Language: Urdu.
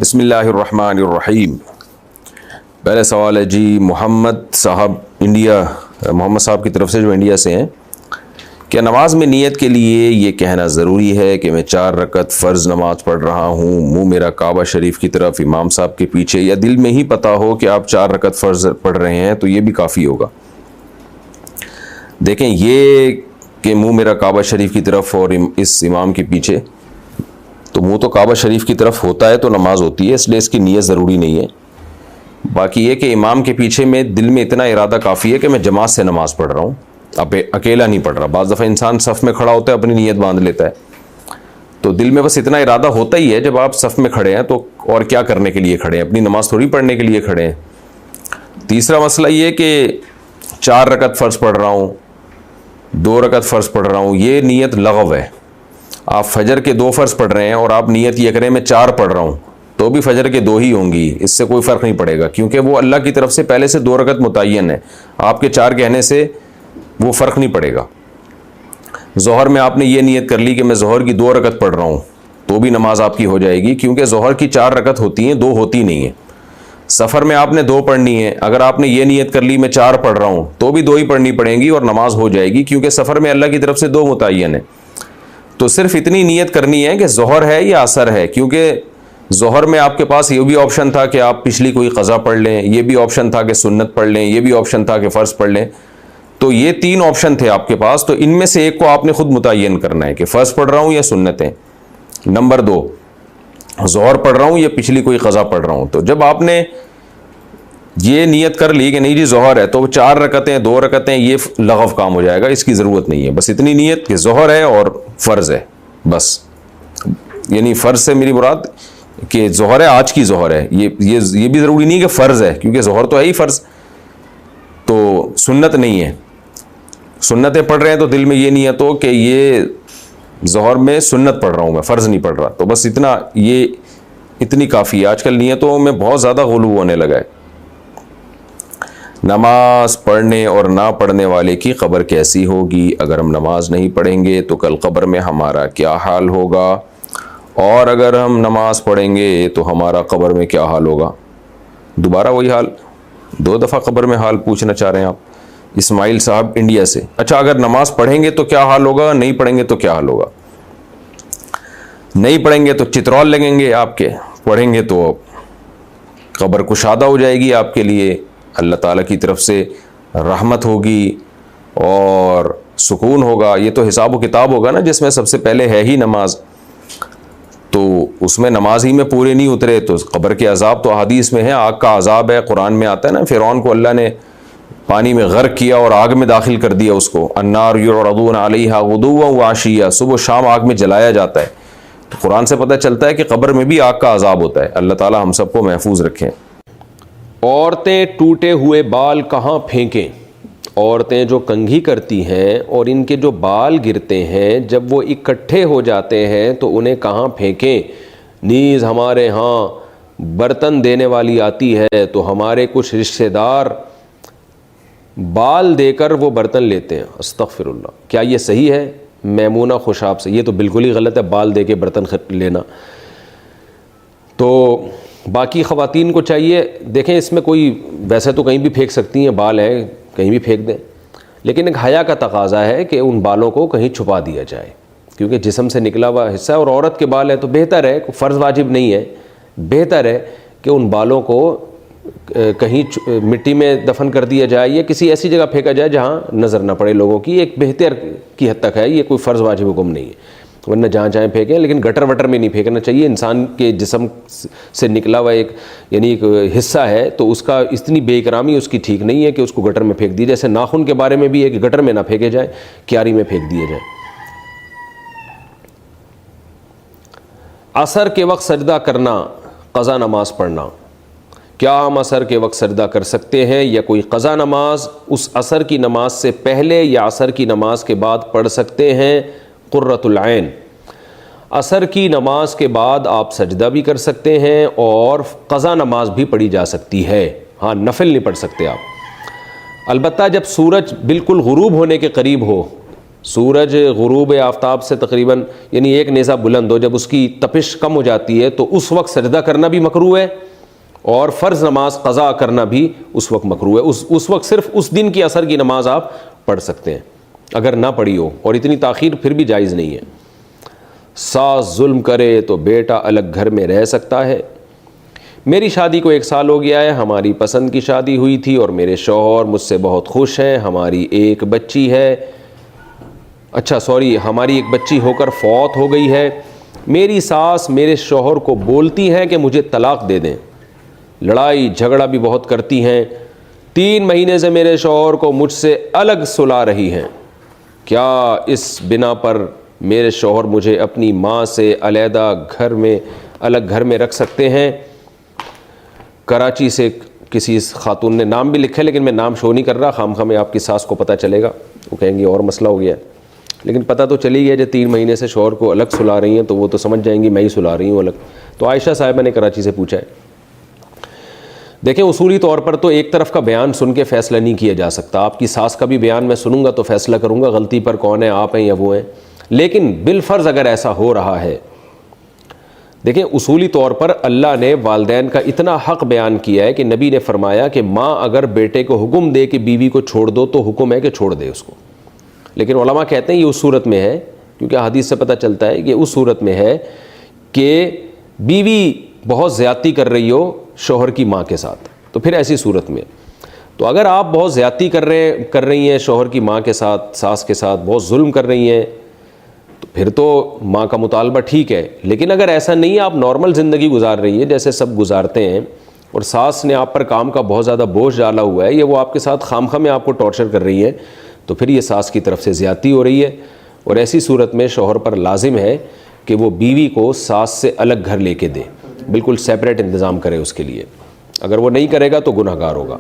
بسم اللہ الرحمن الرحیم۔ پہلے سوال ہے جی محمد صاحب محمد صاحب کی طرف سے جو انڈیا سے ہیں، کیا نماز میں نیت کے لیے یہ کہنا ضروری ہے کہ میں 4 رکعت فرض نماز پڑھ رہا ہوں، منہ میرا کعبہ شریف کی طرف امام صاحب کے پیچھے، یا دل میں ہی پتہ ہو کہ آپ 4 رکعت فرض پڑھ رہے ہیں تو یہ بھی کافی ہوگا؟ دیکھیں، یہ کہ منہ میرا کعبہ شریف کی طرف اور اس امام کے پیچھے، تو منہ تو کعبہ شریف کی طرف ہوتا ہے تو نماز ہوتی ہے، اس لیے اس کی نیت ضروری نہیں ہے۔ باقی یہ کہ امام کے پیچھے میں دل میں اتنا ارادہ کافی ہے کہ میں جماعت سے نماز پڑھ رہا ہوں، اب اکیلا نہیں پڑھ رہا۔ بعض دفعہ انسان صف میں کھڑا ہوتا ہے، اپنی نیت باندھ لیتا ہے، تو دل میں بس اتنا ارادہ ہوتا ہی ہے جب آپ صف میں کھڑے ہیں تو اور کیا کرنے کے لیے کھڑے ہیں؟ اپنی نماز تھوڑی پڑھنے کے لیے کھڑے ہیں۔ تیسرا مسئلہ یہ کہ 4 رکعت فرض پڑھ رہا ہوں، 2 رکعت فرض پڑھ رہا ہوں، یہ نیت لغو ہے۔ آپ فجر کے 2 فرض پڑھ رہے ہیں اور آپ نیت یہ کریں میں 4 پڑھ رہا ہوں، تو بھی فجر کے 2 ہی ہوں گی، اس سے کوئی فرق نہیں پڑے گا، کیونکہ وہ اللہ کی طرف سے پہلے سے 2 رکعت متعین ہے، آپ کے 4 کہنے سے وہ فرق نہیں پڑے گا۔ ظہر میں آپ نے یہ نیت کر لی کہ میں ظہر کی 2 رکعت پڑھ رہا ہوں، تو بھی نماز آپ کی ہو جائے گی، کیونکہ ظہر کی 4 رکعت ہوتی ہیں، 2 ہوتی نہیں ہیں۔ سفر میں آپ نے 2 پڑھنی ہے، اگر آپ نے یہ نیت کر لی میں 4 پڑھ رہا ہوں تو بھی 2 ہی پڑھنی پڑیں گی اور نماز ہو جائے گی، کیونکہ سفر میں اللہ کی طرف سے 2 متعین ہے۔ تو صرف اتنی نیت کرنی ہے کہ ظہر ہے یا عصر ہے، کیونکہ ظہر میں آپ کے پاس یہ بھی آپشن تھا کہ آپ پچھلی کوئی قضا پڑھ لیں، یہ بھی آپشن تھا کہ سنت پڑھ لیں، یہ بھی آپشن تھا کہ فرض پڑھ لیں، تو یہ 3 آپشن تھے آپ کے پاس، تو ان میں سے ایک کو آپ نے خود متعین کرنا ہے کہ فرض پڑھ رہا ہوں یا سنتیں۔ نمبر 2، ظہر پڑھ رہا ہوں یا پچھلی کوئی قضا پڑھ رہا ہوں۔ تو جب آپ نے یہ نیت کر لی کہ نہیں جی ظہر ہے، تو 4 رکعتیں 2 رکعتیں یہ لغو کام ہو جائے گا، اس کی ضرورت نہیں ہے۔ بس اتنی نیت کہ ظہر ہے اور فرض ہے، بس۔ یعنی فرض سے میری مراد کہ ظہر ہے، آج کی ظہر ہے، یہ بھی ضروری نہیں کہ فرض ہے، کیونکہ ظہر تو ہے ہی فرض، تو سنت نہیں ہے۔ سنتیں پڑھ رہے ہیں تو دل میں یہ نیت ہو کہ یہ ظہر میں سنت پڑھ رہا ہوں، میں فرض نہیں پڑھ رہا، تو بس اتنی کافی ہے۔ آج کل نیتوں میں بہت زیادہ غلو ہونے لگا ہے۔ نماز پڑھنے اور نہ پڑھنے والے کی قبر کیسی ہوگی؟ اگر ہم نماز نہیں پڑھیں گے تو کل قبر میں ہمارا کیا حال ہوگا؟ اور اگر ہم نماز پڑھیں گے تو ہمارا قبر میں کیا حال ہوگا؟ دوبارہ وہی حال، 2 دفعہ قبر میں حال پوچھنا چاہ رہے ہیں آپ۔ اسماعیل صاحب انڈیا سے۔ اچھا، اگر نماز پڑھیں گے تو کیا حال ہوگا، نہیں پڑھیں گے تو کیا حال ہوگا؟ نہیں پڑھیں گے تو چترول لگیں گے آپ کے، پڑھیں گے تو قبر کشادہ ہو جائے گی آپ کے لیے، اللہ تعالیٰ کی طرف سے رحمت ہوگی اور سکون ہوگا۔ یہ تو حساب و کتاب ہوگا نا، جس میں سب سے پہلے ہے ہی نماز، تو اس میں نماز ہی میں پورے نہیں اترے تو قبر کے عذاب تو احادیث میں ہے، آگ کا عذاب ہے، قرآن میں آتا ہے نا، فرعون کو اللہ نے پانی میں غرق کیا اور آگ میں داخل کر دیا اس کو، النار یعرضون علیہا غدوا وعشیا، صبح و شام آگ میں جلایا جاتا ہے۔ تو قرآن سے پتہ چلتا ہے کہ قبر میں بھی آگ کا عذاب ہوتا ہے۔ اللہ تعالیٰ ہم سب کو محفوظ رکھیں۔ عورتیں ٹوٹے ہوئے بال کہاں پھینکیں؟ عورتیں جو کنگھی کرتی ہیں اور ان کے جو بال گرتے ہیں، جب وہ اکٹھے ہو جاتے ہیں تو انہیں کہاں پھینکیں؟ نیز ہمارے ہاں برتن دینے والی آتی ہے تو ہمارے کچھ رشتہ دار بال دے کر وہ برتن لیتے ہیں۔ استغفر اللہ، کیا یہ صحیح ہے؟ میمونہ خوشاب سے، یہ تو بالکل ہی غلط ہے، بال دے کے برتن لینا۔ تو باقی خواتین کو چاہیے، دیکھیں اس میں کوئی، ویسے تو کہیں بھی پھینک سکتی ہیں، بال ہیں کہیں بھی پھینک دیں، لیکن ایک حیا کا تقاضا ہے کہ ان بالوں کو کہیں چھپا دیا جائے، کیونکہ جسم سے نکلا ہوا حصہ ہے، اور عورت کے بال ہے تو بہتر ہے، فرض واجب نہیں ہے، بہتر ہے کہ ان بالوں کو کہیں مٹی میں دفن کر دیا جائے یا کسی ایسی جگہ پھینکا جائے جہاں نظر نہ پڑے لوگوں کی، ایک بہتر کی حد تک ہے، یہ کوئی فرض واجب حکم نہیں ہے، ورنہ جہاں چاہیں پھینکیں، لیکن گٹر وٹر میں نہیں پھینکنا چاہیے۔ انسان کے جسم سے نکلا ہوا ایک حصہ ہے، تو اس کا اتنی بے اکرامی اس کی ٹھیک نہیں ہے کہ اس کو گٹر میں پھینک دی، جیسے ناخن کے بارے میں بھی ہے کہ گٹر میں نہ پھینکے جائیں، کیاری میں پھینک دیے جائیں۔ عصر کے وقت سجدہ کرنا، قضا نماز پڑھنا، کیا ہم عصر کے وقت سجدہ کر سکتے ہیں، یا کوئی قضا نماز اس عصر کی نماز سے پہلے یا عصر کی نماز کے بعد پڑھ سکتے ہیں؟ قرۃ العین، عصر کی نماز کے بعد آپ سجدہ بھی کر سکتے ہیں اور قضا نماز بھی پڑھی جا سکتی ہے، ہاں نفل نہیں پڑھ سکتے آپ۔ البتہ جب سورج بالکل غروب ہونے کے قریب ہو سورج غروب آفتاب سے تقریباً یعنی ایک نیزہ بلند ہو، جب اس کی تپش کم ہو جاتی ہے تو اس وقت سجدہ کرنا بھی مکروہ ہے، اور فرض نماز قضا کرنا بھی اس وقت مکروہ ہے۔ اس وقت صرف اس دن کی عصر کی نماز آپ پڑھ سکتے ہیں اگر نہ پڑھی ہو، اور اتنی تاخیر پھر بھی جائز نہیں ہے۔ ساس ظلم کرے تو بیٹا الگ گھر میں رہ سکتا ہے۔ میری شادی کو 1 سال ہو گیا ہے، ہماری پسند کی شادی ہوئی تھی اور میرے شوہر مجھ سے بہت خوش ہیں، ہماری ایک بچی ہے، ہماری ایک بچی ہو کر فوت ہو گئی ہے۔ میری ساس میرے شوہر کو بولتی ہیں کہ مجھے طلاق دے دیں، لڑائی جھگڑا بھی بہت کرتی ہیں، 3 مہینے سے میرے شوہر کو مجھ سے الگ سلا رہی ہیں، کیا اس بنا پر میرے شوہر مجھے اپنی ماں سے علیحدہ الگ گھر میں رکھ سکتے ہیں؟ کراچی سے کسی خاتون نے نام بھی لکھا ہے، لیکن میں نام شو نہیں کر رہا، خواہ میں آپ کی ساس کو پتہ چلے گا وہ کہیں گے اور مسئلہ ہو گیا ہے، لیکن پتہ تو چلی گیا جو 3 مہینے سے شوہر کو الگ سلا رہی ہیں تو وہ تو سمجھ جائیں گی میں ہی سلا رہی ہوں الگ۔ تو عائشہ صاحبہ نے کراچی سے پوچھا ہے۔ دیکھیں اصولی طور پر تو ایک طرف کا بیان سن کے فیصلہ نہیں کیا جا سکتا، آپ کی ساس کا بھی بیان میں سنوں گا تو فیصلہ کروں گا غلطی پر کون ہے، آپ ہیں یا وہ ہیں، لیکن بالفرض اگر ایسا ہو رہا ہے، دیکھیں اصولی طور پر اللہ نے والدین کا اتنا حق بیان کیا ہے کہ نبی نے فرمایا کہ ماں اگر بیٹے کو حکم دے کہ بیوی کو چھوڑ دو تو حکم ہے کہ چھوڑ دے اس کو، لیکن علماء کہتے ہیں یہ اس صورت میں ہے، کیونکہ حدیث سے پتہ چلتا ہے کہ اس صورت میں ہے کہ بیوی بہت زیادتی کر رہی ہو شوہر کی ماں کے ساتھ، تو پھر ایسی صورت میں تو اگر آپ بہت زیادتی کر رہی ہیں شوہر کی ماں کے ساتھ، ساس کے ساتھ بہت ظلم کر رہی ہیں، تو پھر تو ماں کا مطالبہ ٹھیک ہے، لیکن اگر ایسا نہیں ہے، آپ نارمل زندگی گزار رہی ہے جیسے سب گزارتے ہیں، اور ساس نے آپ پر کام کا بہت زیادہ بوجھ ڈالا ہوا ہے، یا وہ آپ کے ساتھ خامخواہ میں آپ کو ٹارچر کر رہی ہے، تو پھر یہ ساس کی طرف سے زیادتی ہو رہی ہے، اور ایسی صورت میں شوہر پر لازم ہے کہ وہ بیوی کو ساس سے الگ گھر لے کے دے، بالکل سیپریٹ انتظام کرے اس کے لیے، اگر وہ نہیں کرے گا تو گنہگار ہوگا۔